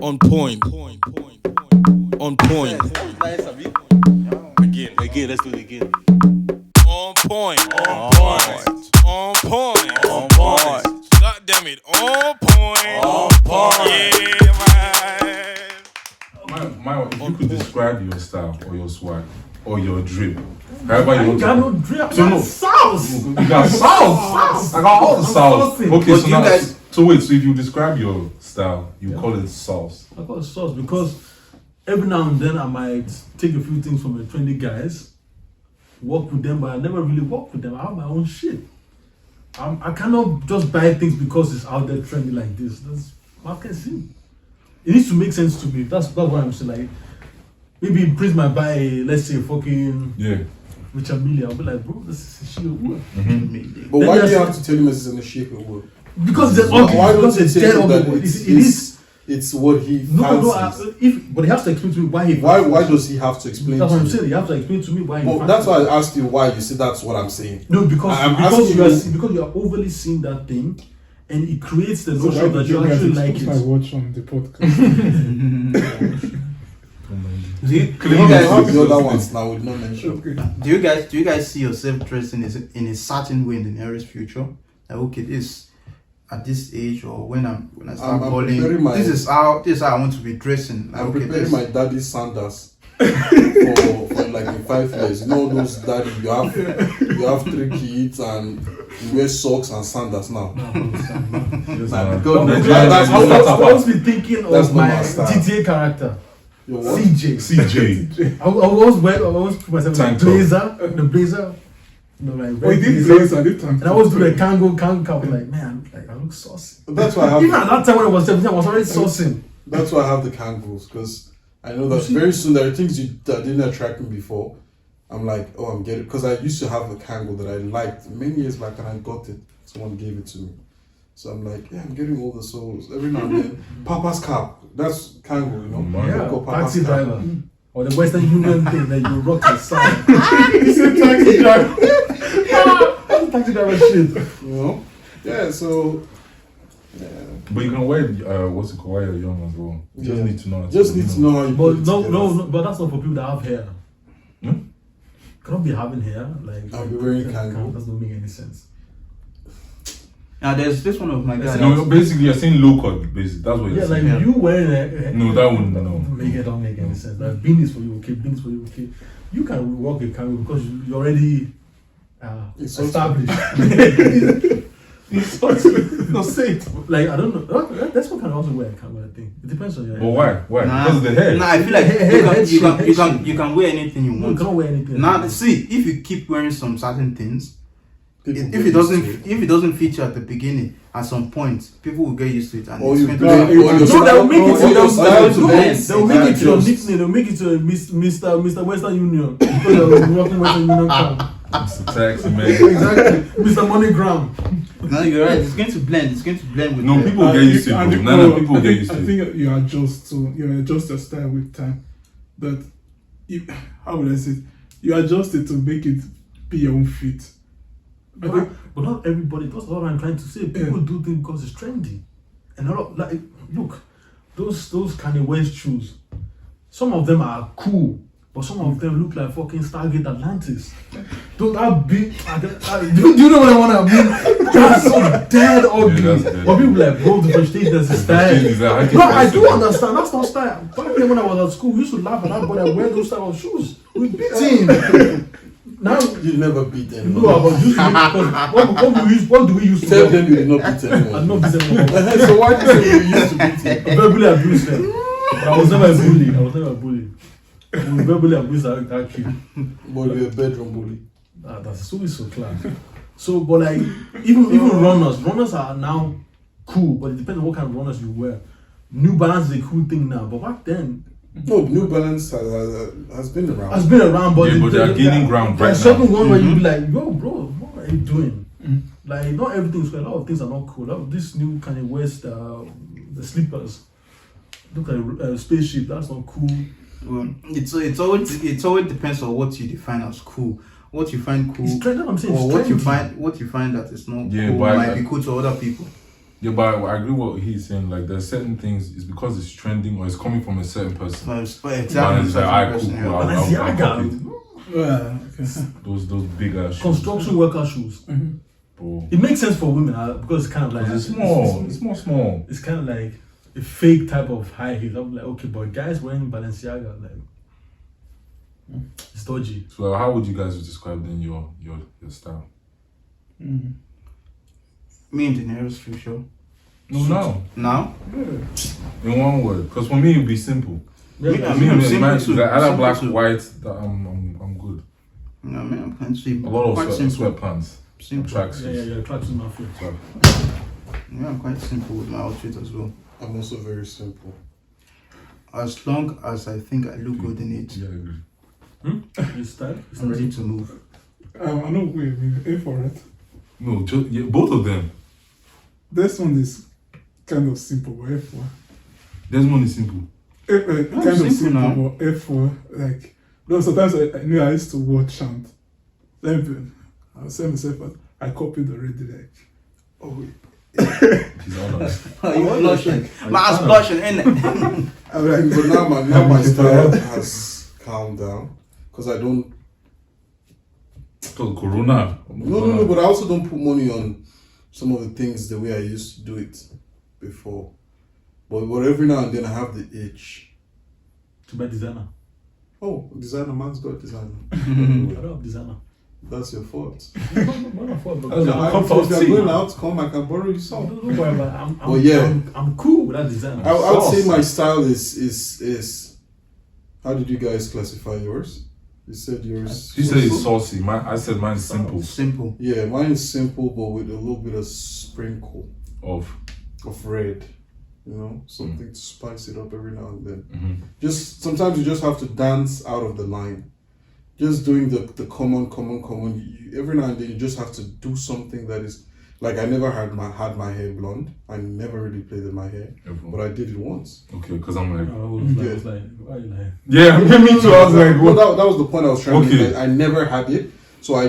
On point. On point. Again, let's do it again. On point. On point. On point. On point. God damn it. On point. On point. Yeah, man. My, if you could describe your style or your swag or your drip, however you want to. got no drip. So no. Sauce. You got sauce. I got all the sauce. saucy. Okay, But so you now, guys- so wait, so if you describe your style, you call it sauce. I call it sauce because every now and then I might take a few things from the trendy guys, work with them, but I never really work with them. I have my own shit. I cannot just buy things because it's out there trendy like this. That's marketing. It needs to make sense to me. That's what I'm saying. Like maybe in Prince might buy, let's say, fucking Yeah. Richard Mille. I'll be like, bro, this is shit. But why do you have to tell him it's in the shape of wood? Because it's Why ugly. don't Because you it's tell dead him that ugly. it's it's what he No, fancies? but he has to explain to me why he. Why does he have to explain That's to what I'm you? saying. You have to explain to me why he. Well, that's why I asked you why. You said that's what I'm saying. No, because I'm because asking you are you- because you are overly seeing that thing, and it creates the So why notion that did you you guys actually like expose my it. watch on the podcast? Do you You guys have the other ones now with no mention. do you guys see yourself dressing in a certain way in the nearest future? Like okay, this at this age or when I start I'm balling, preparing my- this is how I want to be dressing. Like, I'm okay, preparing this, my daddy's sandals for like in 5 years. You know those daddy you have 3 kids and you wear socks and sandals now. God, That's I not was be thinking That's of not my my style. GTA character, Your what? CJ. CJ. I always put myself in Tank the blazer. You know, like Oh, he red did blazer. this, I did time. And I always do the Kango cap. Like, man, like I look saucy. That's why I Even have. at that time when I was 17, I was already saucing. That's why I have the kangaroos because I know that You see- very soon there are things that didn't attract me before. I'm like, oh, I'm getting because I used to have a kangaroo that I liked many years back and I got it. Someone gave it to me. So I'm like, yeah, I'm getting all the souls. Every now and then, Papa's cap. That's kangaroo, you know. Man. Yeah, Go Papa's taxi cap. driver. Or the Western Union thing that you rock the side. He said taxi driver. That's taxi driver shit. You know? Yeah, so yeah. But you can wear what's it called while you're young as well. You just Yeah. need to know. how Just need to know how you But put it together. no, but that's not for people that have hair. Hmm? Cannot be having hair. Like I'll be wearing kangaroo. That doesn't make any sense. now there's this one of my guys. No, basically you're saying low cut. Basically, that's what Yeah, you're like saying. you wearing a No, that one no. don't make any sense. Like beanies for you, okay, beanies for you, okay. You can walk a kangaroo because you're already It's established. No, say it. Like I don't know. That's what can also wear a kangaroo. I think it depends on your. But why? Why? Nah, Because of the hair. Nah, I feel like Head you can wear anything you No, you want. cannot wear anything. Now see if you keep wearing some certain things, People if get it doesn't used to it. if it doesn't feature at the beginning, at some point people will get used to it and Or it's you going blend, to or be- your No, style- they'll make it or to your style to blend. They'll make it to your Adjust. nickname. They'll make it to a Mr. Western Union because they're working Western Union card. It's a taxi man. Exactly, Mr. MoneyGram. No, you're right. It's going to blend. It's going to blend with No, the- people get used to it. Bro. No, people I get think, used I to it. think you adjust your style with time. That you, how would I say it? You adjust it to make it be your own fit. I think But not everybody. That's what I'm trying to say. People do things because it's trendy, and a lot like look, those Kanye West shoes. Some of them are cool, but some of them look like fucking Stargate Atlantis. Those are big. Do you know what I want to mean? That's so dead ugly. that's dead. But people like, bro, the prestige that's a style. Prestige is a high No, I do style. understand. That's not style. Back then when I was at school, we used to laugh at that boy that wear those type of shoes. We beat him. Now. You never beat anyone. No, but used to because what do we use to Tell do? them you did not beat I anyone. not beat anyone. So why do you say you used to beat him? Verbally abused them. But I was never a bully. We verbally abused that kid. But you're a bedroom bully. That's so clear. So, but like even runners are now cool, but it depends on what kind of runners you wear. New Balance is a cool thing now, but back then No, New Balance has been around. has been around, but Yeah, but they're gaining ground right There's certain now. ones where you be like, yo, bro, what are you doing? Like, not everything's cool. A lot of things are not cool. A lot of this new Kanye West, the sleepers, look like spaceship. That's not cool. Well, it always depends on what you define as cool. What you find cool, It's trendy. I'm saying or it's what trendy. you find that is not Yeah, cool but might be cool to other people. Yeah, but I agree what he's saying. Like, there's certain things, it's because it's trending or it's coming from a certain person. But exactly. Man, it's like, alright, cool, person, cool. yeah. I'll Balenciaga. copy it. Yeah, okay. Those big ass shoes. Construction worker shoes. Bro. It makes sense for women because it's kind of like It's small. It's more small. It's kind of like a fake type of high heels. I'm like, okay, but guys wearing Balenciaga, like, it's dodgy. So how would you guys describe then your style? Mm. Me in the nearest future. No. Now? In one word. Because for me it'd be simple. Me, Yeah, I mean, I'm simple mine, too. like, either Simple black, too. white, that I'm good. No, I mean, I'm kind of simple. A lot quite of simple. sweatpants. Simple. Tracksuits. yeah. Try to my foot. So, Yeah, I'm quite simple with my outfit as well. I'm also very simple. As long as I think I look good in it, yeah, I agree. It's style. I'm ready to move. I know what you mean. A for it. No, just both of them. This one is kind of simple, but F4. Desmond is simple. Kind of simple simple, now. but F4. Like, no, sometimes I knew I used to watch and then I'll say myself, I copied already. Like, oh, wait. He's honest. You blushing? Man's blushing, innit? I'm like, But now my style has calmed down because I don't. Because Corona. No. But I also don't put money on some of the things the way I used to do it before. But every now and then I have the itch. To buy designer. Oh, designer, man's got designer. I don't have designer. That's your fault. Not my fault, but That's I'm my If fault. you're going out, come, I can borrow you some. Don't worry about it. Well, yeah. I'm cool with that designer. I would say Sauce. my style is. How did you guys classify yours? You said yours. He said it's saucy. I said mine's simple. Simple. Yeah, mine is simple, but with a little bit of sprinkle Of. of red. You know, something to spice it up every now and then. Mhm. Just sometimes you just have to dance out of the line. Just doing the common. Every now and then you just have to do something that is like I never had my hair blonde. I never really played with my hair, but I did it once. Okay, because I'm like. I was like, why are you lying? Yeah, me too. I was like, Well, what? that was the point I was trying to Okay. make. I never had it, so I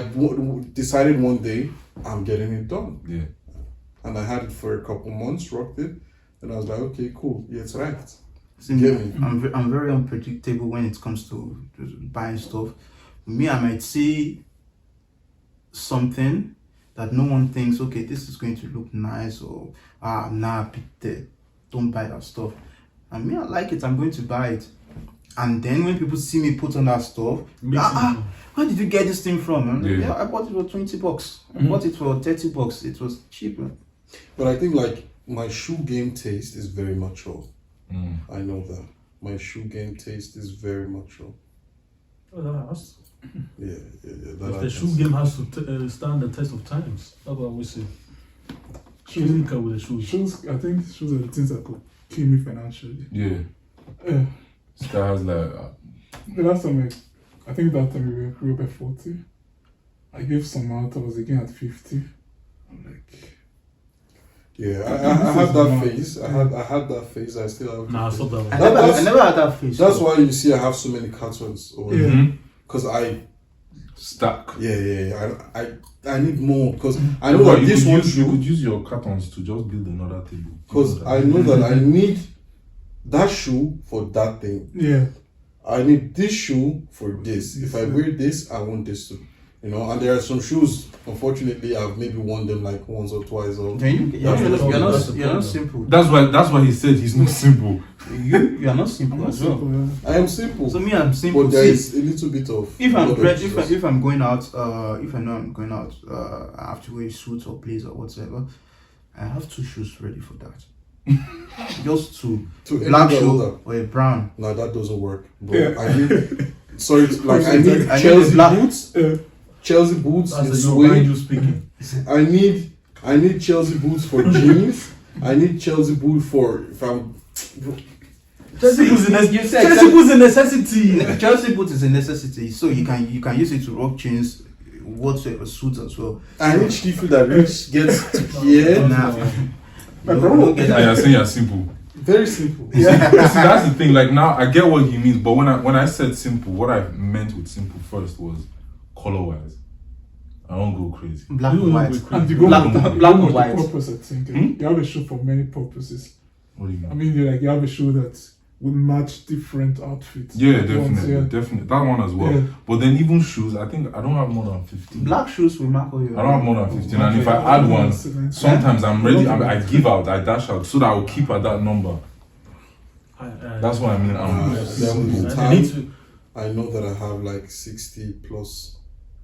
decided one day I'm getting it done, Yeah. and I had it for a couple months, rocked it, and I was like, okay, cool, yeah, it's right. See, Get me. I'm very unpredictable when it comes to just buying stuff. Me, I might see something that no one thinks, okay, this is going to look nice, or don't buy that stuff. And me, I like it, I'm going to buy it. And then when people see me put on that stuff, where did you get this thing from? I'm like, Yeah. I bought it for $20. I bought it for $30. It was cheaper. But I think like my shoe game taste is very mature. Mm. I know that my shoe game taste is very mature. Yeah. That I The shoe can game has to stand the test of times. That's what we say. Clinical with the shoes. shoes, I think shoes are the things that could kill me financially. Yeah. Yeah. This guy has like. The last time I think that time we were at 40. I gave some out, I was again at 50. I'm like, Yeah, I had that phase. I had that phase. I still have. Nah, stop that one. I never had that face. That's why you see I have so many cartons over Yeah. there. Mhm. Because I Stack. I need more because I know But that you this could one use, you shoe could use your cartons to just build another table. because I know that I need that shoe for that thing. yeah. I need this shoe for this. If I wear this, I want this too. You know, and there are some shoes. Unfortunately, I've maybe worn them like once or twice. Or Then you're That's not the simple. That's why he said he's not simple. You are not simple as well. Simple, yeah. I am simple, So me, I'm simple. but there See, is a little bit of. if I'm blood of Jesus. if I'm going out, if I know I'm going out, I have to wear a suit or blazer or whatever. I have two shoes ready for that. Just two, To black any shoe other. or a brown. No, that doesn't work. Bro, Yeah. I need. Sorry, like I need I need Chelsea black- boots. Yeah. Chelsea boots That's in the Yoruba suede. you speaking. I need Chelsea boots for jeans. I need Chelsea boots for if I'm. Chelsea boots is You said Chelsea boots is a necessity. Chelsea boot is a necessity, so you can use it to rock jeans, whatsoever suit as well. I need Stifu that rich gets to here. Nah, But you bro, don't get And you're that. saying you're simple. Very simple. See, that's the thing. Like now, I get what he means, but when I said simple, what I meant with simple first was color wise. I don't go crazy. Black and white. And you go Black, with black and the white. purpose, I think. You have a shoe for many purposes. What do you I mean? mean, you have a shoe that will match different outfits. Yeah, At once, definitely, yeah. definitely. That one as well. Yeah. But then even shoes, I think I don't have more than 15. Black shoes will mark all your. I don't have more than 15. And if I add one, sometimes I'm ready. I give out, I dash out, so that I'll keep at that number. That's what I mean. I need to. I know that I have like 60 plus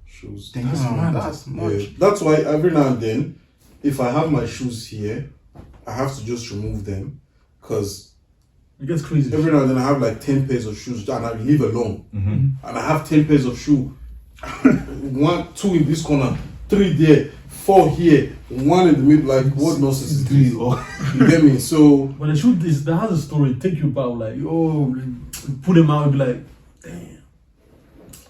shoes. Damn, That's mad. that's much. Yeah, that's why every now and then, if I have my shoes here, I have to just remove them, because It gets crazy. every now and then I have like 10 pairs of shoes and I leave alone, and I have 10 pairs of shoes. 1, 2 in this corner, 3 there, 4 here, 1 in the middle. Like, what nonsense is this? You get me? So When the shoot is, that has a story. Take you back, like, yo, put him out and be like, damn,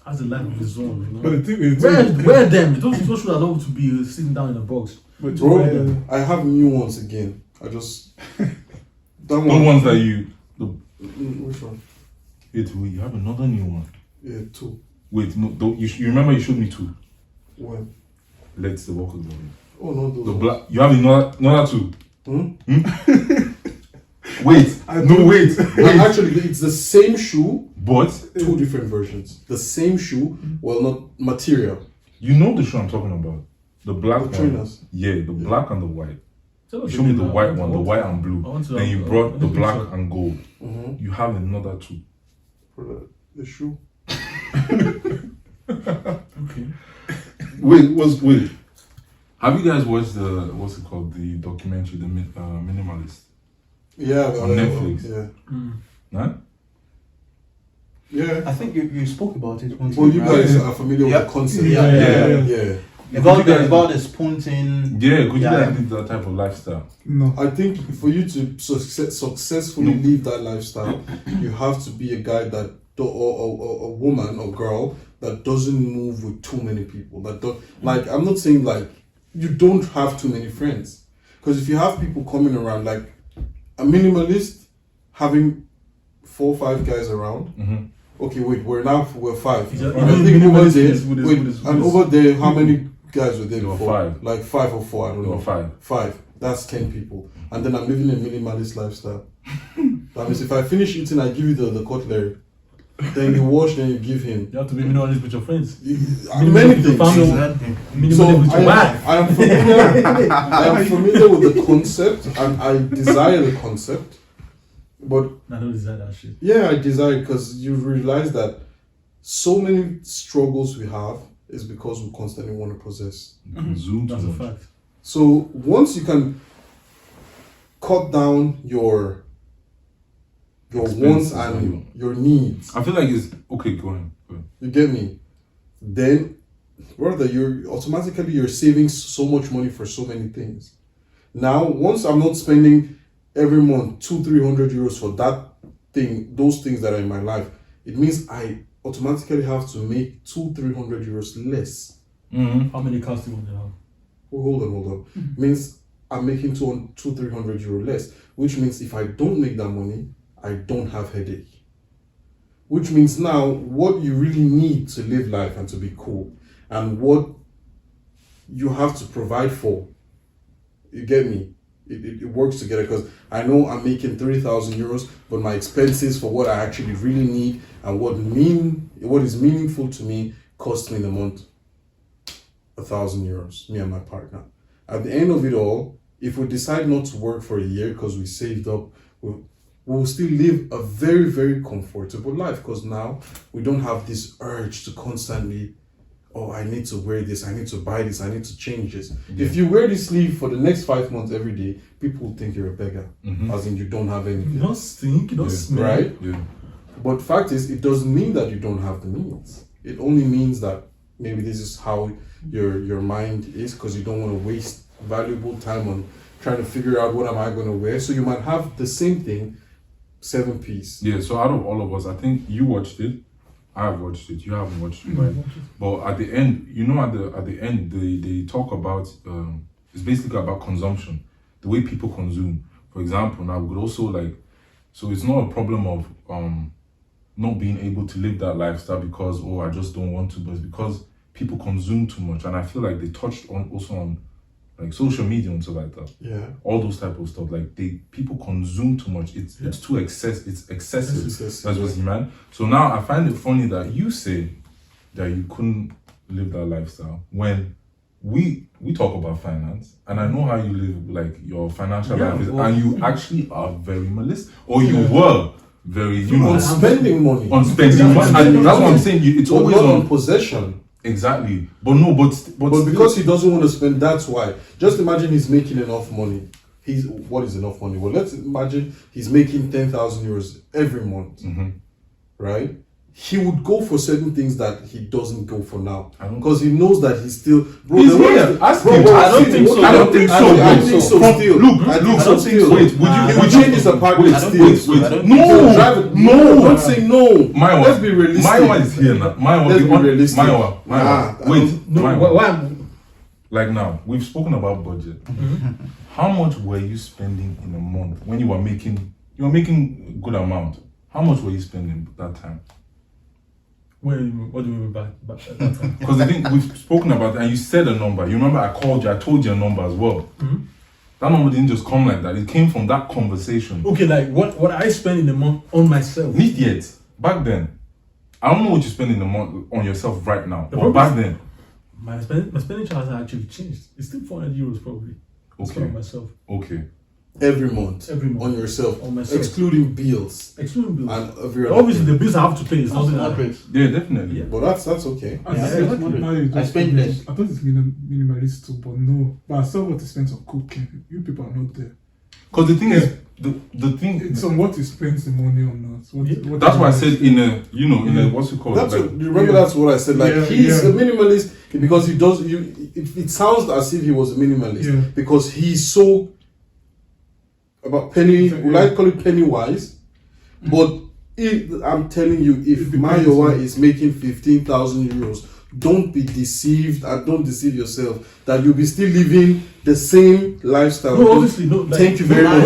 that's the life of his own, you know. But the thing is, Wear them. Those shoes are not to be sitting down in a box. but bro, I have new ones again. I just that The one. ones that you. Which one? Wait, you have another new one. Yeah, 2. Wait, no, you remember you showed me 2. When? Let's the walk of the Oh no, those The ones. black. You have another 2. Hmm? Wait, no, wait. And actually, it's the same shoe, But 2 different versions. The same shoe, well, not material. you know the shoe I'm talking about. The black The one. trainers. Yeah, the black and the white. Tell You us showed me the again, white I one, the want white to- and blue. I want to Then you have- brought the I think black so. and gold. Mm-hmm. You have another 2. For the shoe. Okay. Wait. Have you guys watched the what's it called, the documentary, the Minimalist? Yeah, On Netflix. Yeah. Huh? Yeah. I think you spoke about it once. Well, you right? guys are familiar Yep. with the concept. Yeah. Yeah. About the spoon thing. Yeah, could you Yeah. guys live that type of lifestyle? no. I think for you to successfully live that lifestyle, you have to be a guy that or a woman or girl that doesn't move with too many people. That don't, like, I'm not saying like you don't have too many friends, because if you have people coming around, like a minimalist having 4 or 5 guys around. Okay, wait, we're 5. He's a- And I think over minimalist there, with his- wait, with his- and with his- over there, how many guys were there There were before? 5. Like 5 or 4, I don't There know. were 5. 5. That's 10 people. And then I'm living a minimalist lifestyle. That means if I finish eating, I give you the cutlery. Then you wash, then you give him. You have to be minimalist with your friends. Many with your things. family. Exactly. Minimalist with your wife. I am familiar with the concept, and I desire the concept. But I don't desire that shit. yeah, I desire, because you realize that so many struggles we have is because we constantly want to possess. Zoom That's too a much. fact. So once you can cut down your wants Expenses and your needs, I feel like it's okay. Go on. you get me? Then, brother, you're saving so much money for so many things. Now, once I'm not spending every month 200-300 euros for that thing, those things that are in my life, it means I automatically have to make 200-300 euros less. How many cars do you want to have? Oh, hold on. Means I'm making 200-300 euro less, which means if I don't make that money, I don't have headache. Which means now what you really need to live life and to be cool, and what you have to provide for, you get me? It works together, because I know I'm making 3,000 euros, but my expenses for what I actually really need and what is meaningful to me cost me in a month 1,000 euros, me and my partner. At the end of it all, if we decide not to work for a year because we saved up, we'll still live a very, very comfortable life, because now we don't have this urge to constantly, oh, I need to wear this, I need to buy this, I need to change this. If you wear this sleeve for the next 5 months every day, people will think you're a beggar, as in you don't have You anything, don't stink, you don't smell. right? Yeah. But fact is, it doesn't mean that you don't have the means. It only means that maybe this is how your mind is, because you don't want to waste valuable time on trying to figure out what am I going to wear. So you might have the same thing, 7-piece. Yeah, so out of all of us, I think you watched it. I have watched it. You haven't watched it, right? But at the end, at the end, they talk about it's basically about consumption, the way people consume. For example, now we could also so it's not a problem of not being able to live that lifestyle because I just don't want to, but it's because people consume too much, and I feel like they touched on also on like social media and stuff like that. Yeah. All those type of stuff, like people consume too much. It's too excessive. It's excessive. That's what's man. So now I find it funny that you say that you couldn't live that lifestyle when we talk about finance, and I know how you live, like your financial life is, and you actually are very minimalist, or you were very, on spending money. On spending money. And that's what I'm saying. It's but always not on on possession. Exactly. But no, but because he doesn't want to spend, that's why. Just imagine he's making enough money. What is enough money? Well, let's imagine he's making 10,000 euros every month, right? He would go for certain things that he doesn't go for now, because he knows that he's still. Bro, he's here. Ask him. I don't think so. I don't think so. I think so. Still, Look, I think I so. don't think so. Wait, would you change his apartment still? Wait. No, don't say no. Let's be realistic. Maiwa is here now. Let's be realistic. Maiwa. Wait. No, why? Like now, we've spoken about budget. How much were you spending in a month when you were making a good amount? How much were you spending that time? What do you mean by that? Because I think we've spoken about that, and you said a number. You remember I called you, I told you a number as well. That number didn't just come like that. It came from that conversation. Okay, like what I spend in a month on myself. Not yet. Back then. I don't know what you spend in a month on yourself right now. But back then. My expenditure has actually changed. It's still 400 euros probably. Okay. On myself. Okay. Every month. On yourself. On myself. Excluding bills. And every obviously the bills I have to pay is not moderate. Yeah, definitely. Yeah. But that's okay. I spend less. I thought it's minimalist too, but no. But I saw what he spends on cooking. You people are not there. Because the thing is, the thing it's on what he spends the money on. What that's why I said in a what's it called? That's what I said. Like he's a minimalist because he does. It sounds as if he was a minimalist because he's so about penny. We like to call it penny wise, but I'm telling you, if Maiwa is making 15,000 euros, don't be deceived and don't deceive yourself that you'll be still living the same lifestyle. No, obviously, no. Like, thank you very much.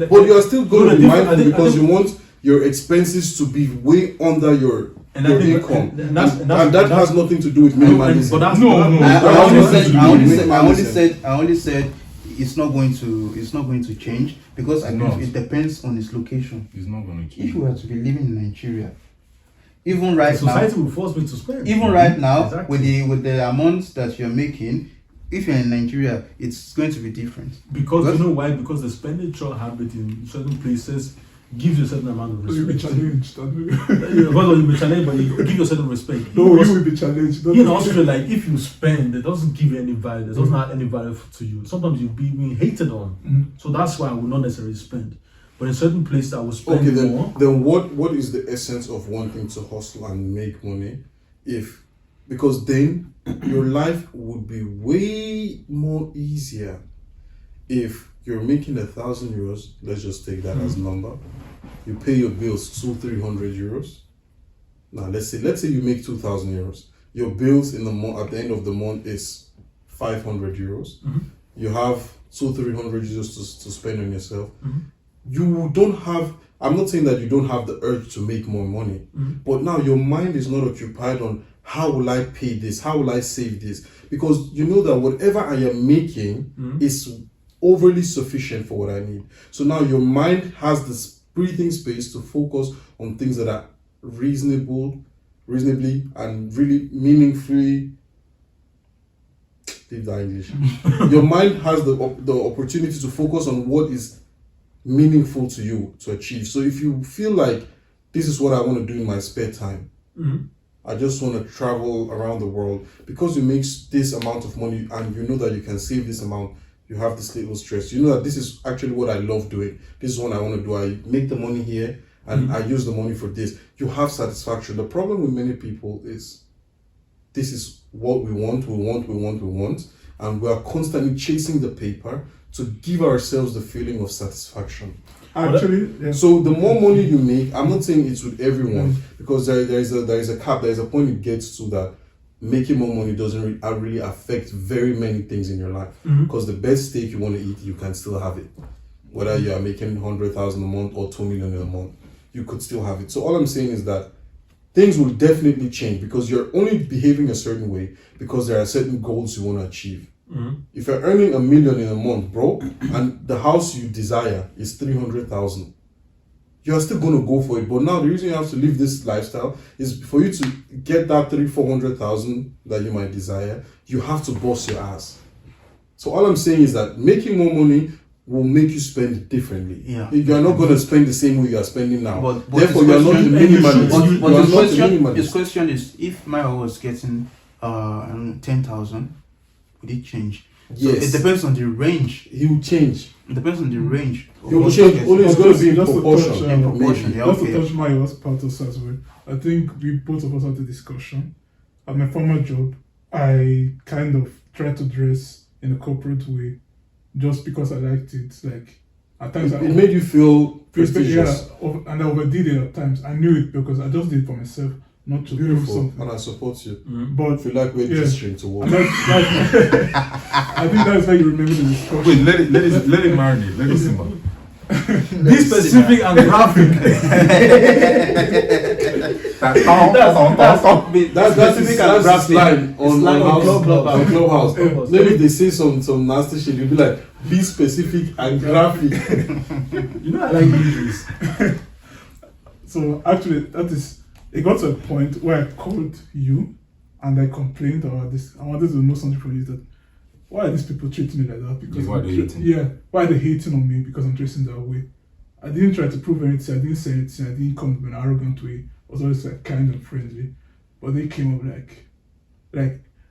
But you are still going to be mindful because you want your expenses to be way under your income, and that has nothing to do with minimalism. I only said it's not going to change because it depends on its location. It's not going to change. If you were to be living in Nigeria, even right now, society will force me to spend. Even right now, with the amounts that you're making, if you're in Nigeria, it's going to be different. Because you know why? Because the expenditure habit in certain places gives you a certain amount of respect. You'll be challenged. You'll be challenged, but you give you a certain respect. No, you will be challenged. In Austria, like if you spend, it doesn't give you any value. It doesn't add any value to you. Sometimes you'll be being hated on. So that's why I will not necessarily spend. But in certain places, I will spend more. Then what is the essence of wanting to hustle and make money? Because then your life would be way more easier if you're making 1,000 euros. Let's just take that as a number. You pay your bills 200-300 euros. Now let's say you make 2,000 euros. Your bills in the at the end of the month is 500 euros. You have 200-300 euros to spend on yourself. You don't have. I'm not saying that you don't have the urge to make more money, but now your mind is not occupied on how will I pay this, how will I save this, because you know that whatever I am making is overly sufficient for what I need. So now your mind has this breathing space to focus on things that are reasonably and really meaningfully. Leave that English. Your mind has the opportunity to focus on what is meaningful to you to achieve. So if you feel like this is what I want to do in my spare time, I just want to travel around the world, because you make this amount of money and you know that you can save this amount, you have this little stress. You know that this is actually what I love doing. This is what I want to do. I make the money here and I use the money for this. You have satisfaction. The problem with many people is this is what we want, and we are constantly chasing the paper to give ourselves the feeling of satisfaction. Actually, so the more money you make, I'm not saying it's with everyone, because there is a cap, there is a point it gets to that making more money doesn't really affect very many things in your life. Because the best steak you want to eat, you can still have it. Whether you are making 100,000 a month or 2 million a month, you could still have it. So all I'm saying is that things will definitely change because you're only behaving a certain way because there are certain goals you want to achieve. If you're earning $1 million in a month, bro, and the house you desire is 300,000, you're still going to go for it. But now the reason you have to live this lifestyle is for you to get that 300,000-400,000 that you might desire. You have to boss your ass. So all I'm saying is that making more money will make you spend it differently. Yeah. You are not going to spend the same way you are spending now. But Therefore, you are not the minimalist. But You are his not the question, minimalist. his question is, if my was getting 10,000, would it change? Yes. So it depends on the range. He will change. It depends on the range. He will What change. you Only get. it's going to be in Just to proportion. touch, In proportion, maybe. yeah, Just okay. to touch my last part also as well. I think we both of us had the discussion. At my former job, I kind of tried to dress in a corporate way just because I liked it. Like at times, It made you feel prestigious. and I overdid it at times. I knew it because I just did it for myself, not to prove Beautiful. something. And I support you. But I feel like we're Yeah. gesturing to work. and that's I think that's why you remember the discussion. Wait, let it marinate. Let it simmer. Be specific and graphic. That's Specific and his graphic. line on line on Clubhouse. Clubhouse. Clubhouse. Maybe if they say some nasty shit, you'll be like, be specific and graphic. You know I like visuals. So actually, it got to a point where I called you and I complained about this. I wanted to know something from you, that why are these people treating me like that? Because Why are they hating? Yeah, why are they hating on me because I'm dressing that way? I didn't try to prove anything. I didn't say anything. I didn't come in an arrogant way. I was always like kind and friendly. But they came up like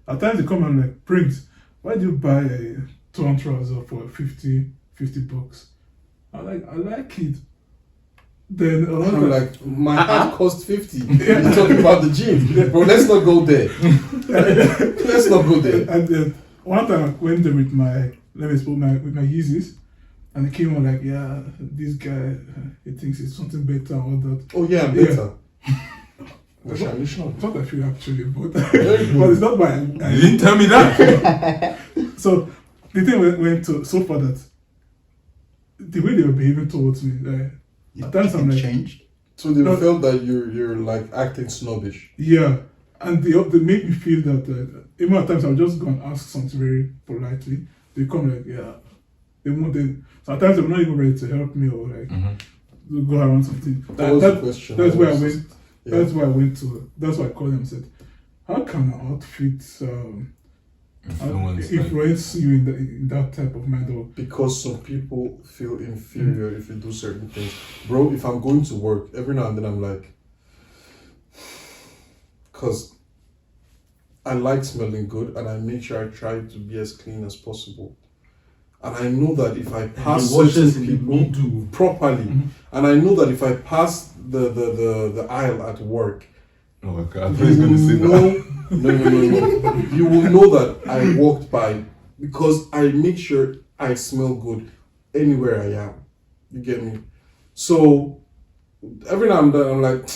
at times they come and like, Prince, why do you buy a torn trouser for 50 bucks? I like it. Then I'm like, my hat cost 50. You're talking about the gym. Bro, let's not go there. Let's not go there. And then one time I went there with my Yeezys, and they came on like, yeah, this guy, he thinks it's something better and all that. Oh yeah, better. What shall we show? It's not that few actually, but but it's not my. You didn't tell me that. So the thing went to so far that the way they were behaving towards me, like, at times I'm It like, changed. So they No. felt that you're like acting snobbish. yeah, and they make me feel that even at times I'll just go and ask something very politely. They come like, yeah, they want them. Sometimes they're not even ready to help me or like go around something. That was the question. That's where I was- went. Yeah. That's why I went to. That's why I called them and said, "How can an outfit influence you in that type of manner?" Or Because some people feel inferior if you do certain things. Bro, if I'm going to work, every now and then I'm like, because I like smelling good and I make sure I try to be as clean as possible. And I know that if I pass the washes certain in the people middle. properly, and I know that if I pass the aisle at work, Oh my god, I thought he was going to say that. no. You will know that I walked by because I make sure I smell good anywhere I am. You get me? So every now and then I'm like,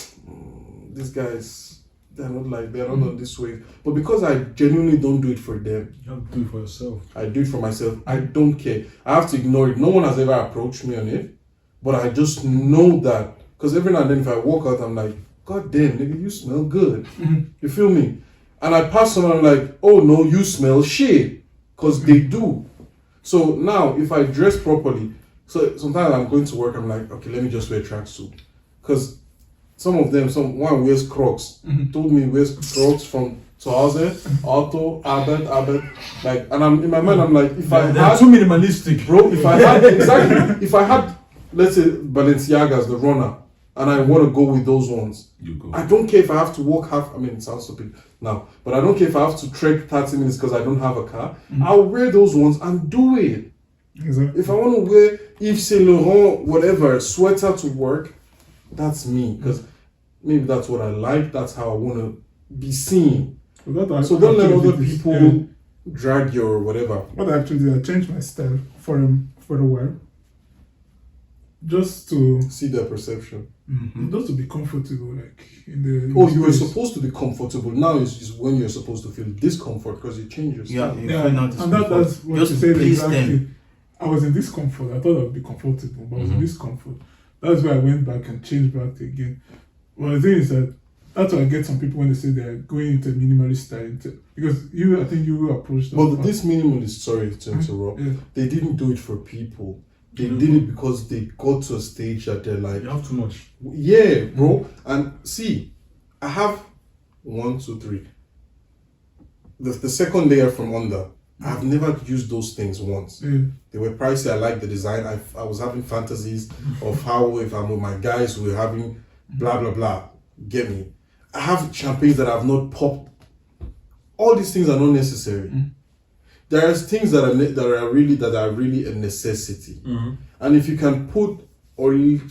these guys, they're not this way. But because I genuinely don't do it for them, You have to do it for yourself. I do it for myself. I don't care. I have to ignore it. No one has ever approached me on it. But I just know that. Because every now and then if I walk out, I'm like, God damn, nigga, you smell good. You feel me? And I pass someone, I'm like, oh no, you smell shit. Because they do. So now, if I dress properly, so sometimes I'm going to work, I'm like, okay, let me just wear tracksuit. Because some of them, one wears Crocs. Told me he wears Crocs from Zuhause, Auto, Arbeit. Like, and I'm in my mind, I'm like, if I They're had, too minimalistic, bro, if I had, exactly, if I had, let's say, Balenciagas, the runner, and I want to go with those ones, You go. I don't care if I have to walk it sounds stupid now, but I don't care if I have to trek 30 minutes because I don't have a car. I'll wear those ones and do it. exactly. If I want to wear Yves Saint Laurent, whatever, sweater to work, that's me. Because maybe that's what I like, that's how I want to be seen. So don't let other people drag your whatever. What I actually did, I changed my style for a while, just to See their perception. just to be comfortable, like in the. Oh, you were space. supposed to be comfortable. Now it's just when you're supposed to feel discomfort because you change your Yeah, style. you Yeah, feel and not that's what Just you said please exactly. them. I was in discomfort. I thought I'd be comfortable, but I was in discomfort. That's why I went back and changed back again. Well, the thing is that That's why I get some people when they say they're going into minimalist style. Because I think you approached them. But this minimalist, sorry to interrupt, Yeah. they didn't do it for people. They did it because they got to a stage that they're like, You have too much. yeah, bro. And see, I have 1, 2, 3. The second layer from under, I've never used those things once. Yeah. They were pricey. I like the design. I was having fantasies of how if I'm with my guys, we're having blah blah blah. Get me? I have champagnes that I've not popped. All these things are not necessary. There are things that are really a necessity. And if you can put or you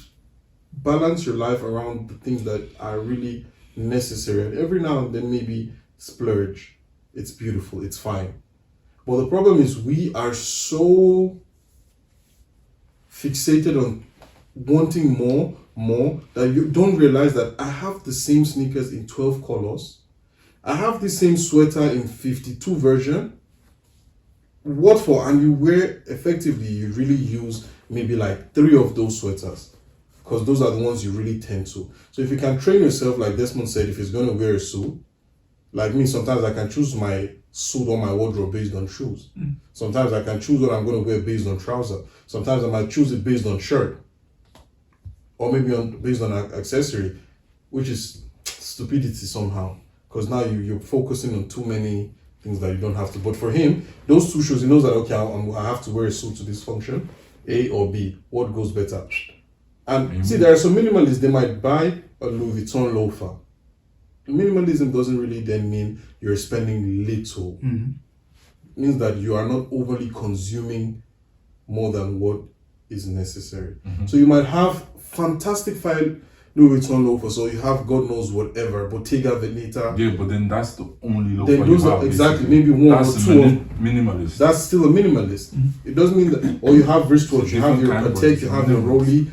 balance your life around the things that are really necessary, and every now and then maybe splurge. It's beautiful. It's fine. But the problem is we are so fixated on wanting more that you don't realize that I have the same sneakers in 12 colors. I have the same sweater in 52 version. What for? And you wear effectively, you really use maybe like 3 of those sweaters because those are the ones you really tend to. So if you can train yourself, like Desmond said, if he's going to wear a suit, like me, sometimes I can choose my suit or my wardrobe based on shoes. Sometimes I can choose what I'm going to wear based on trouser. Sometimes I might choose it based on shirt. Or maybe based on accessory, which is stupidity somehow. Because now you're focusing on too many things that you don't have to. But for him, those 2 shoes, he knows that, okay, I have to wear a suit to this function, A or B. What goes better? And see, there are some minimalists, they might buy a Louis Vuitton loafer. Minimalism doesn't really then mean you're spending little. It means that you are not overly consuming more than what is necessary. So you might have fantastic fine Louis Vuitton loafer, so you have God knows whatever, Bottega Veneta. Yeah, but then that's the only loafer Then you those have. are exactly basically. maybe 1 That's or 2 minimalist. That's still a minimalist. It doesn't mean that, or you have wristwatch, you have your Different kind, but Patek, it's you have your minimalist. Rolly.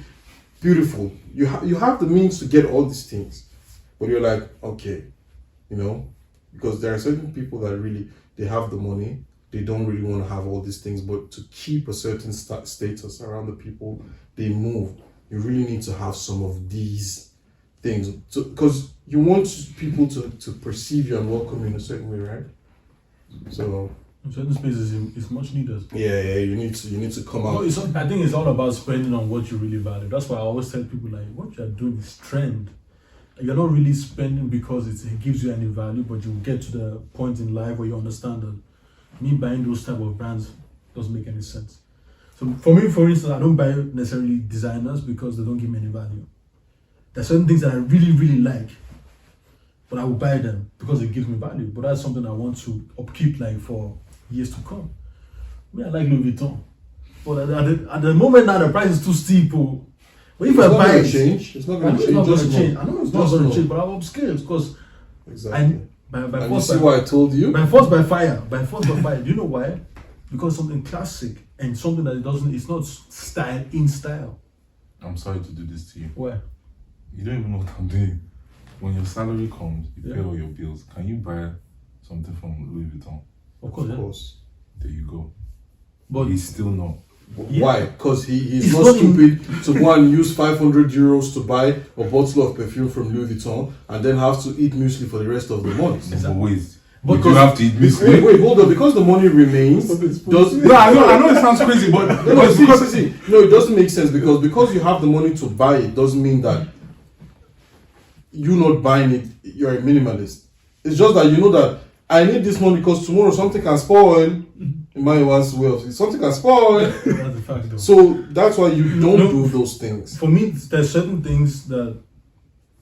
Beautiful. You have the means to get all these things. But you're like, okay, because there are certain people that really, they have the money, they don't really want to have all these things, but to keep a certain status around the people they move, you really need to have some of these things. Because you want people to perceive you and welcome you in a certain way, right? So In certain spaces, it's much needed. yeah, you need to come out. I think it's all about spending on what you really value. That's why I always tell people, like, what you're doing is trend. You're not really spending because it gives you any value, but you get to the point in life where you understand that me buying those type of brands doesn't make any sense. So for me, for instance, I don't buy necessarily designers because they don't give me any value. There's certain things that I really, really like, but I will buy them because it gives me value. But that's something I want to upkeep like for years to come. I like Louis Vuitton, but at the moment now the price is too steep. But if It's I not buy going it, to change. It's not I going know to it's not change. going Just to change. know. I know it's not Just going know. to change, but I'll upscale because Exactly. by And you force see why I told you? by force by fire. Do you know why? Because something classic and something that it's not style in style. I'm sorry to do this to you. Why? You don't even know what I'm doing. When your salary comes, you pay Yeah. all your bills. Can you buy something from Louis Vuitton? Of course, Of yeah. course. There you go. But He's still not. Yeah. Why? Because he's It's not not in- stupid to go and use 500 euros to buy a bottle of perfume from Louis Vuitton and then have to eat muesli for the rest of the month. But wait. But But you have to eat biscuit. Wait, hold on. Because the money remains, does No, I know it sounds crazy, but no, see. No, it doesn't make sense because you have the money to buy it doesn't mean that you not buying it, you're a minimalist. It's just that you know that I need this money because tomorrow something can spoil. In my one's way of something can spoil. that's the fact though. So that's why you don't No. do those things. For me, there's certain things that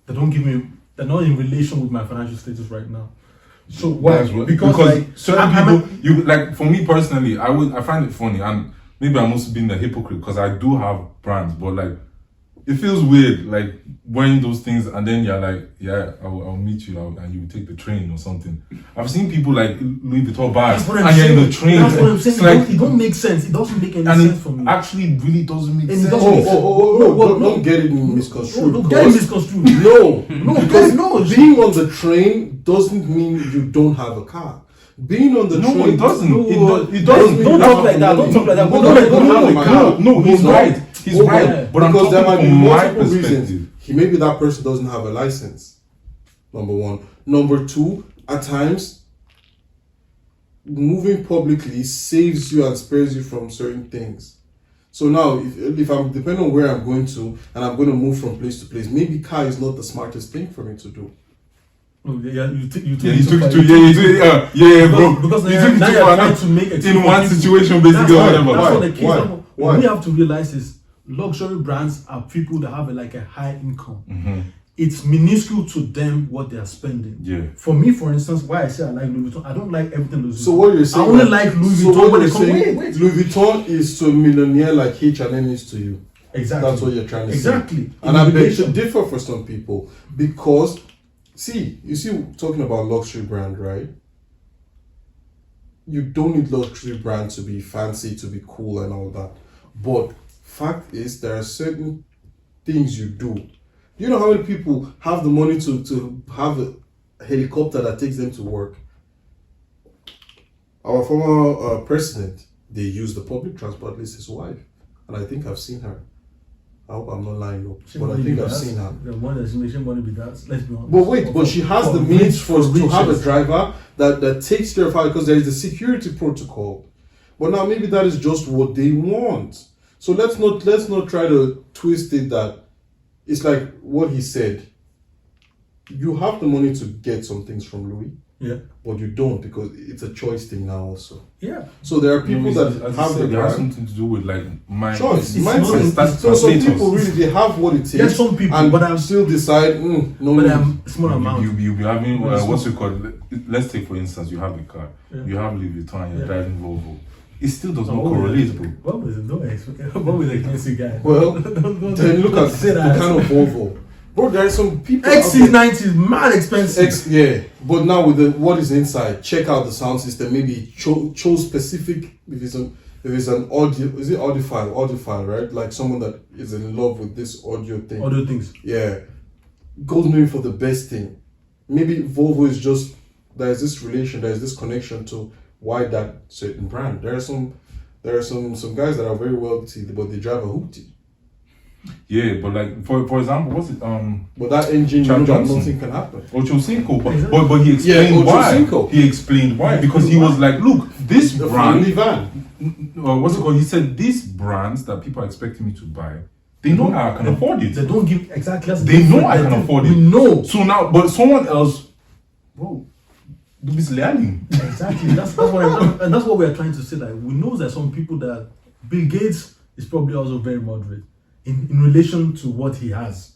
don't give me, they're not in relation with my financial status right now. So why? That's what- Because like certain I'm- people, you like for me personally, I find it funny, and maybe I'm also being a hypocrite because I do have brands, but like it feels weird, like wearing those things, and then you're like, yeah, I'll meet you, and you take the train or something. I've seen people like Louis Vuitton bags, That's what I'm and you're in saying. the train. That's what I'm saying. It's like, It don't make sense. It doesn't make any and sense it for me. actually really doesn't make And it sense. doesn't make sense. No, No, don't get it misconstrued. No, get it misconstrued. No, get it- no. Being on the train doesn't mean you don't have a car. Being on the No, train it doesn't. No, It doesn't. Don't That's talk like that. Don't talk like that. No, Don't no, don't no, have a no, car. No, he's Hold on. right. He's Hold right. on. But I'm because there might talking be from my multiple perspective. reasons. Maybe that person doesn't have a license. Number one. Number two, at times, moving publicly saves you and spares you from certain things. So now, if I'm depending on where I'm going to and I'm going to move from place to place, maybe car is not the smartest thing for me to do. Oh, yeah, you took Yeah, it you so took far. it to yeah, bro. Because You now, took it now too you're far. trying to make In one people. situation, basically, That's or whatever. That's what the case. Why? What we have to realize is luxury brands are people that have like a high income. Mhm. It's minuscule to them what they are spending. Yeah. For me, for instance, why I say I like Louis Vuitton, I don't like everything Louis Vuitton. So what you're saying? I only like Louis so Vuitton what when you're they come. saying, Wait. Louis Vuitton is to a millionaire like H&M is to you. Exactly. That's what you're trying to say. Exactly. And I beg to Innovation. differ for some people because, you see, talking about luxury brand, right? You don't need luxury brand to be fancy, to be cool, and all that. But fact is, there are certain things you do. You know how many people have the money to have a helicopter that takes them to work? Our former president, they use the public transport, at least his wife, and I think I've seen her. I hope I'm not lying though, She but I money think be I've that. seen her. The one that's making money be that. Let's be honest. But wait, but she has the means to have a riches. driver that takes care of her because there is a security protocol. But now maybe that is just what they want. So let's not try to twist it that it's like what he said. You have the money to get some things from Louis, Yeah. but you don't because it's a choice thing now also. Yeah. So there are people that As have the it has brand. something to do with like my Choice, It's mindset. not- So some status. people really they have what it takes, There's some people, and but I'm still decide no. but I'm small amount. You be having Well, what's it called? Let's take for instance, you have a car, Yeah. you have Louis Vuitton, and you're Yeah. driving Volvo. It still does not Oh, correlate, bro. What was it? What was the expensive guy? Well, Don't then look at say the that. kind of Volvo. Bro, there are some people. out there- XC90 is mad expensive. Yeah, but now with what is inside, check out the sound system. Maybe chose specific. If it's an audio, is it audiophile, right? Like someone that is in love with this audio thing. Other things. Yeah, goes maybe for the best thing. Maybe Volvo is just there's this relation, there's this connection to why that certain brand. There are some guys that are very wealthy, but they drive a hoopty. Yeah, but like for example, what's it? But that engine, Chad that Johnson. nothing can happen. Ocho Cinco, Exactly. but he explained Ocho why. Cinco. He explained why because he was like, look, this The brand. family van. What's it called? He said these brands that people are expecting me to buy, they know I can afford it. They don't give exactly. That's They know different. I can afford it. We know. So now, but someone else, bro, do this learning. Exactly. That's what we're trying to say. Like we know that some people that Bill Gates is probably also very moderate in relation to what he has.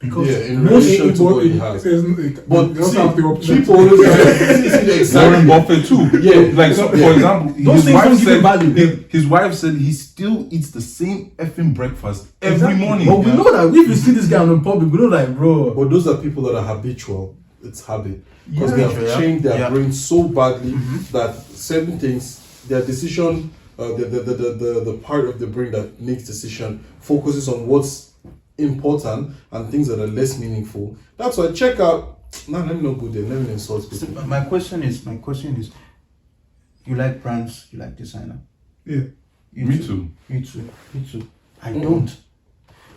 Because Yeah, in most relation to what he has. But But they also see, have the option. people always Warren Buffett too. Yeah. Like so, for example, Those his things wife don't give said him value. his wife said he still eats the same effing breakfast every Exactly. morning. But we know that if you see this guy on the public, we know like, bro. But those are people that are habitual. It's habit. Because Yeah. they have Yeah. changed their Yeah. brain so badly that certain things, their decision, the part of the brain that makes decision focuses on what's important and things that are less meaningful. That's why check out. Nah, let me not go there. Let me insult So people. my question is, you like brands, you like designer. Yeah. You Me too. Me too. I don't.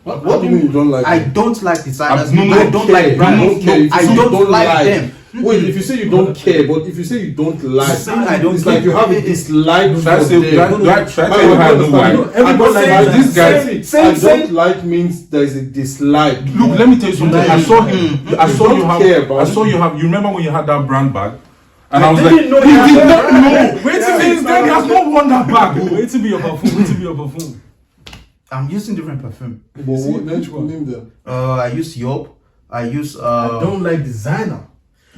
What do you mean you don't like I them? don't like designers. No, I don't like care. brands. You don't care. If I you say you don't like them. Wait, if you say you don't care, but if you say you don't like, Saying I don't it's like you have a care. dislike for Should I say- them. do I try to My tell you how I know understand why? you. Everybody I don't says like that. This guy- I don't like means there is a dislike. Look, let me tell you something. I saw him. I saw you don't care have. about I saw it. you have. You remember when you had that brand bag? And I was didn't like, know he you had did that not brand. know. Wait till Since then, he has not worn that bag. Wait to be your perfume. Wait to be your perfume. I'm using different perfume. But what, which one? name them. I use Yop. I use. I don't like designer.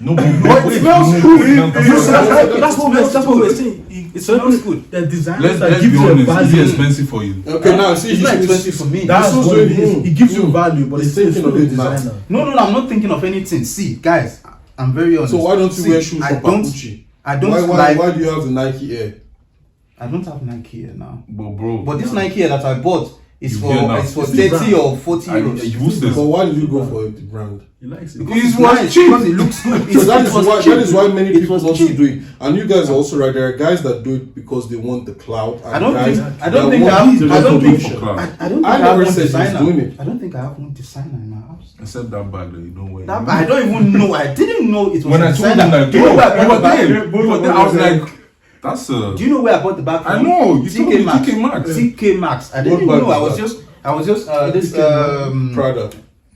No, but It smells good. That's what we're saying. It smells good. The designers Let's that be give you a honest. Is it value. expensive for you? Okay, now see, It's you not should- expensive for me. That's This was what it doing- is. It gives you value, but He's it's still thinking of a it now. designer. No, I'm not thinking of anything. See, guys, I'm very honest. So why don't you See, wear shoes I from don't. Papucci? I don't Why like. do you have the Nike Air? I don't have Nike here now. But bro, But this Nike here that I bought It's You for hear now. it's for It's the 30 or 40 euros. You will say But why did you go for the brand? He likes it. Because It it's was nice, cheap. because it looks good. So that is was why cheap. that is why many It people was also cheap. do it. And you guys are also right. There are guys that do it because they want the clout. And I don't guys think I that don't think want I have the I don't think recognition. I don't think I I have never one said he's designer. doing it. I don't think I have one designer in my house. except that bag that you don't wear. That, I don't even know. I didn't know it was When a I told designer. him that, Do you know where I bro, bought the bag? I was like, that's a. Do you know where I bought the bag from? I know, you told me Maxx. TK Maxx. TK Maxx. I didn't What bag know. I was was that? just this Prada.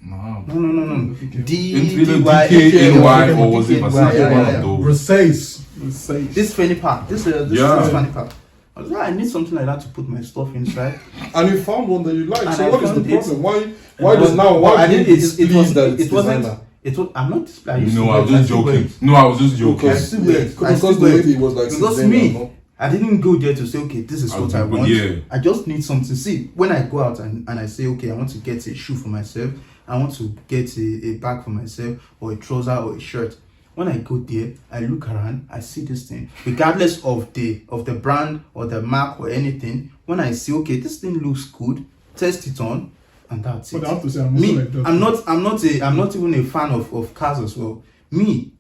No. no. It's either DKNY or was it Versace? Yeah, One yeah. of those. Versace. This fanny pack. This Yeah. fanny pack. I was like, I need something like that to put my stuff inside. And you found one that you like. And So I what is the found it. problem? Why does now? But Why I do you didn't. displeased that it's It wasn't. designer? It was. I'm not. I used No, to I was wear it. just I still wear joking. it. No, I was just joking. Because, still wear it. I because still the wear it. lady was like, Because Susanna, me, no? I didn't go there to say, okay, this is what I want. Yeah. I just need something. See, when I go out and I say, okay, I want to get a shoe for myself, I want to get a bag for myself, or a trouser or a shirt. When I go there, I look around, I see this thing, regardless of the brand or the mark or anything. When I see, okay, this thing looks good, test it on, and that's But it. I have to say, I'm also Me, like that. I'm not even a fan of cars as well. Me,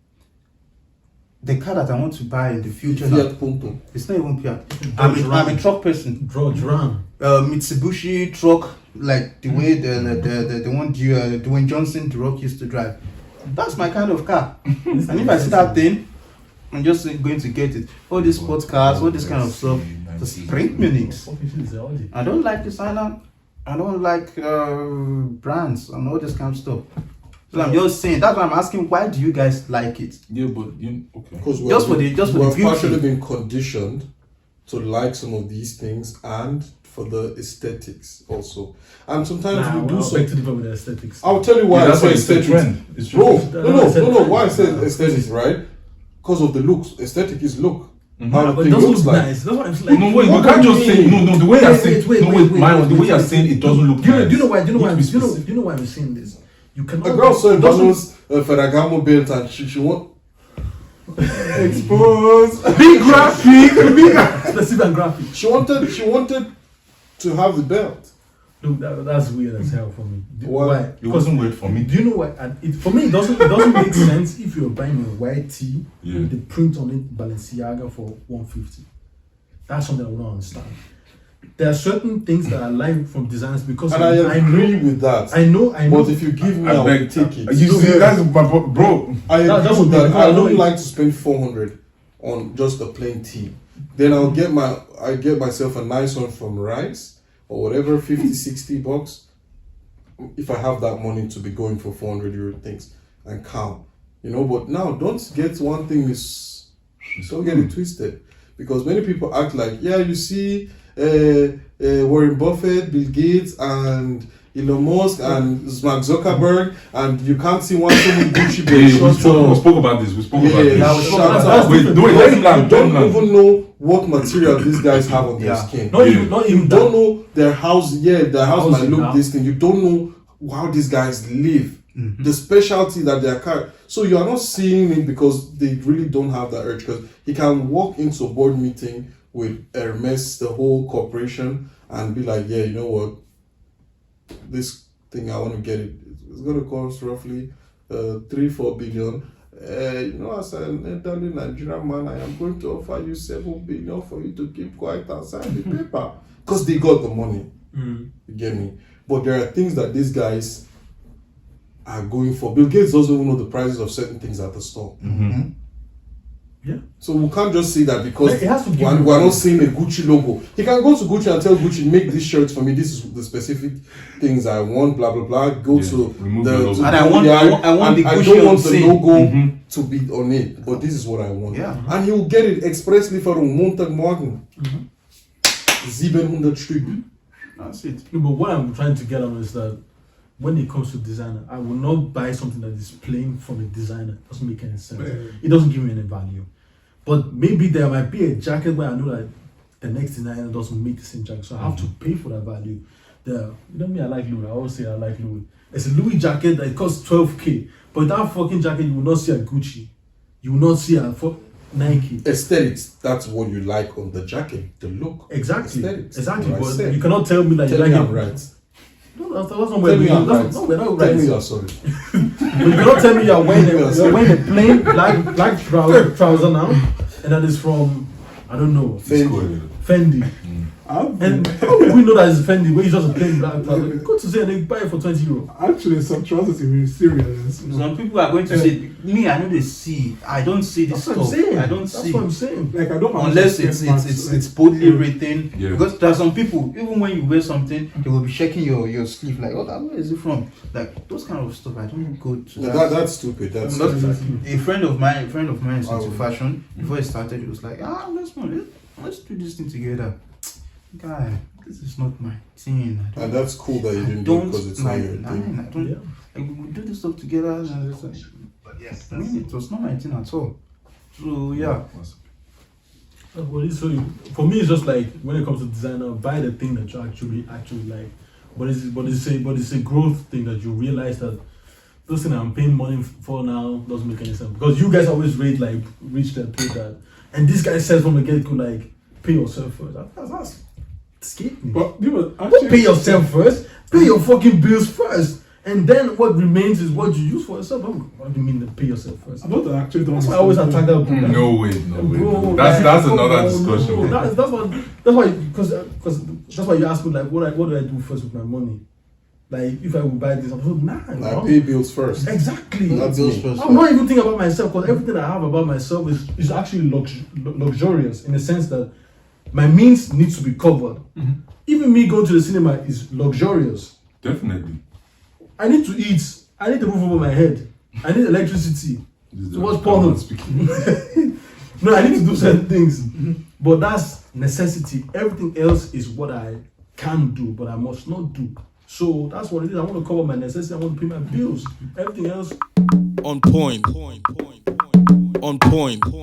the car that I want to buy in the future now, Fiat Punto. it's not even Fiat. I'm a truck person. George Ram. Mitsubishi truck, like the way the one Dwayne Johnson, The Rock used to drive. That's my kind of car. And if I see that thing, I'm just going to get it. All these sports cars, all this kind of stuff, just bring me next. I don't like designer. I don't like brands and all this kind of stuff. So I'm just saying. That's why I'm asking. Why do you guys like it? Yeah, but you okay. Because Just for the we've beauty. partially been conditioned to like some of these things and for the aesthetics also. And sometimes we do beg some. to differ with the aesthetics. I'll tell you why Yeah, I that's say why it's the aesthetics. trend. It's Bro, just- no. Why I say aesthetics, right? Because of the looks. Aesthetic is look. How But the it thing doesn't looks look like. nice. That's what I'm saying. No, wait, What you can't do you just say mean? no. The way you're Wait, saying, wait, no, wait, wait, wait, Mine, wait, the way wait, you're wait. saying it doesn't look Do you nice. know why? Do you know why? You need to be Do specific. you know why I'm saying this? You cannot. A girl saw a doesn't- Manu's Ferragamo belt and she want Exposed. Big graphic. specific and graphic. she wanted to have the belt. Look, that's weird as hell for me. Why? It wasn't weird for me. Do you know why? And for me, it doesn't make sense if you're buying a white tee, Yeah. with the print on it Balenciaga for 150. That's something I would not understand. There are certain things that I like from designers because And I agree with that. I know. But if you give me, I will beg, take it. You see, that's my bro. I agree that's with what that. because I I know don't it- like to spend 400 on just a plain tee. Then I get myself a nice one from Rice or whatever, 50, 60 bucks. If I have that money to be going for 400 euro things and calm, But now don't get one thing don't get it twisted, because many people act like, yeah, you see, Warren Buffett, Bill Gates, and Elon Musk and Mark Zuckerberg, and you can't see one thing in Gucci Yeah, belt. we Shut spoke up. about this. We spoke about Yeah, this. that was Shut shut up. up. Wait, no, wait, let him You land. don't even know what material these guys have on their Yeah. skin. Not Yeah. even, not You even don't that. know their house. Yeah, their house might Housing look now. this thing. You don't know how these guys live. The specialty that they are carrying. So you are not seeing it because they really don't have that urge. Because he can walk into a board meeting with Hermes, the whole corporation, and be like, yeah, you know what? This thing, I want to get it. It's going to cost roughly 3-4 billion. As an elderly Nigerian man, I am going to offer you 7 billion for you to keep quiet and sign the paper. Because they got the money. You get me? But there are things that these guys are going for. Bill Gates doesn't even know the prices of certain things at the store. Yeah. So we can't just say that because It has to give we're you- not seeing a Gucci logo. He can go to Gucci and tell Gucci, make these shirts for me. This is the specific things I want, blah, blah, blah. Go Yeah, to remove the... the logo. to And I want- the- I want the and Gucci I don't on want the sale. logo to be on it, but this is what I want. Yeah. And he'll get it expressly for Montagmorgen. 700 Stück. That's it. No, but what I'm trying to get on is that when it comes to designer, I will not buy something that is plain from a designer. It doesn't make any sense. It doesn't give me any value. But maybe there might be a jacket where I know that the next designer doesn't make the same jacket, so I have to pay for that value. I like Louis. I always say I like Louis. It's a Louis jacket that costs 12K, but that fucking jacket you will not see at Gucci. You will not see at Nike. Aesthetics. That's what you like on the jacket. The look. Exactly. Aesthetics. Exactly. What I But said. you cannot tell me that Tell you me like I'm it. right. No, that's not Tell where me I'm we're right. No, we're not Tell right. me you're sorry. You cannot tell me you're wearing a plain black trouser now, and that is from, I don't know, Fendi. And how would we know that it's Fendi when it's just a plain black trouser? Go to say and they buy it for €20. Actually, some trousers are very serious. Some people are going to say, me, I know they see. I don't see this That's what I'm stuff. saying. I don't That's see. what I'm saying. Like I don't Unless understand it's boldly written. Yeah. Because there are some people, even when you wear something, they will be checking your sleeve, like, oh, where is it from? Like those kind of stuff. I don't go to that. That's stupid. That's Not- stupid. a friend of mine is into Oh. fashion. Before he started, he was like, let's do this thing together. Guy, this is not my thing. I And that's cool that you didn't do it because it's not your thing. I don't. Yeah. Like, we do this stuff together. And it's like, I mean, it was not my thing at all. So yeah, Well, so for me, it's just like when it comes to designer, buy the thing that you actually like. But it's a growth thing that you realize that those things I'm paying money for now doesn't make any sense because you guys always rate like rich that pay that, and this guy says from the get go like pay yourself first. That's scary. But you know, Don't actually, pay yourself first. Pay your fucking bills first, and then what remains is what you use for yourself. What do you mean to pay yourself first? I don't actually don't. That's why I always attack that. No way, no way. Bro, That's like, another no, discussion. no, that's why because that's why you ask me like what do I do first with my money? Like if I would buy this, I'm so Like pay bills first. Exactly. That's bills me. first. I'm not even thinking about myself because everything I have about myself is actually luxurious in the sense that my means need to be covered. Even me going to the cinema is luxurious. Definitely. I need to eat. I need a roof over my head. I need electricity. This So what's is porno? speaking. No, I need to do certain things. But that's necessity. Everything else is what I can do, but I must not do. So that's what it is. I want to cover my necessity. I want to pay my bills. Everything else. On point. On point.